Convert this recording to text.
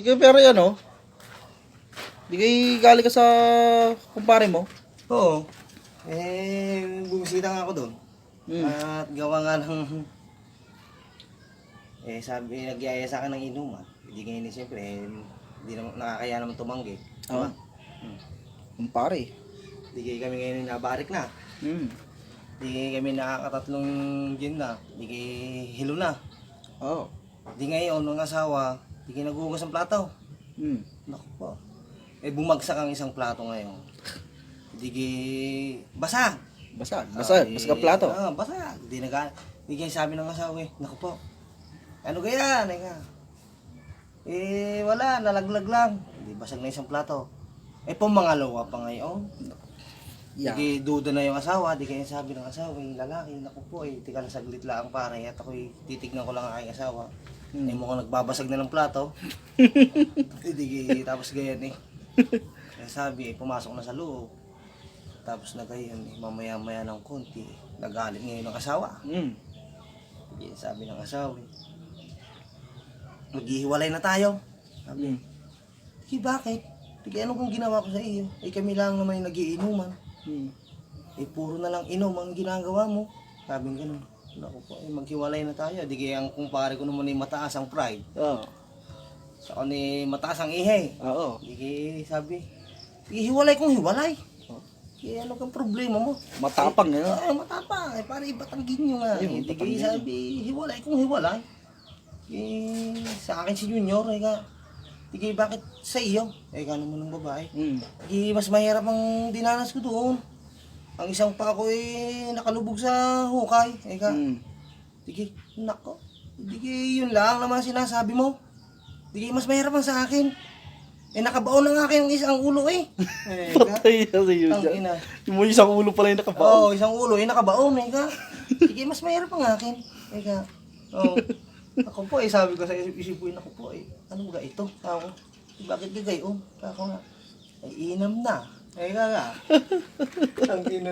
Ikaw pero yan oh. Di kay galing ka sa kumpare mo? Oo. Bumisita nga ako doon. Hmm. At gawa nga ng... sabi, nagyaya sa akin ng inuman. Hindi ngayon siyempre, hindi naman, nakakaya naman tumanggi. Oo. Diba? Kumpare. Hindi kayo kami ngayon nabarik na. Hmm. Hindi kayo kami nakakatatlong gin na. Hindi kayo hilo na. Oo. Hindi ngayon, ng asawa, hindi kayo naghuhugas ng plato. Hmm. Naku po. Bumagsak ang isang plato ngayon. Hindi kayo... Basa! Basa ka plato. Basa. Hindi kayo sabi ng asawa eh. Naku po. Ano kaya? Wala. Nalaglag lang. Hindi basag na isang plato. Pumangalawa pa ngayon. Yeah. Hindi duda na yung asawa. Hindi kayo sabi ng asawa. Yung lalaki. Naku po tika lang saglit lang pare. At ako'y titignan ko lang ang aking asawa. Mukhang nagbabasag na ng plato. Hindi tapos ganyan eh. Sabi pumasok na sa loob. Tapos na gayon mamaya-maya ng konti. Nagalit ngayon ng asawa. Sabi ng asawa maghihiwalay na tayo. Sabi, bakit? Ano kung ginawa ko sa iyo? Kami lang naman yung nagiinuman. Puro na lang inom ang ginagawa mo. Sabi nga gano'n. Naku po, maghiwalay na tayo. Di kaya ang kumpare ko naman mataas ang pride. Oo. Sa ni mataas ang ihe. Oo. Di kaya sabi, hiwalay kong hiwalay. Kaya ano kang problema mo? Matapang yan. Matapang. Para ibatanggin nyo nga. Di kaya sabi, hiwalay kong hiwalay. Sa akin si Junior, di kaya bakit sa iyo? Naman ng babae. Mas mahirap ang dinanas ko doon. Ang isang pa ako nakalubog sa hukay. Di kaya, nako. Di kaya yun lang naman sinasabi mo. Di kaya mas mahirap ang sa akin. Nakabaon na nga akin ang isang ulo Patay na sa iyo dyan. Yung isang ulo pala yung nakabaon. Oo, isang ulo nakabaon. Di kaya mas mahirap ang akin. Ako po sabi ko sa isipuin ako po ano ba ito? Ako, bakit gayon? Ako nga, inam na. Ang ina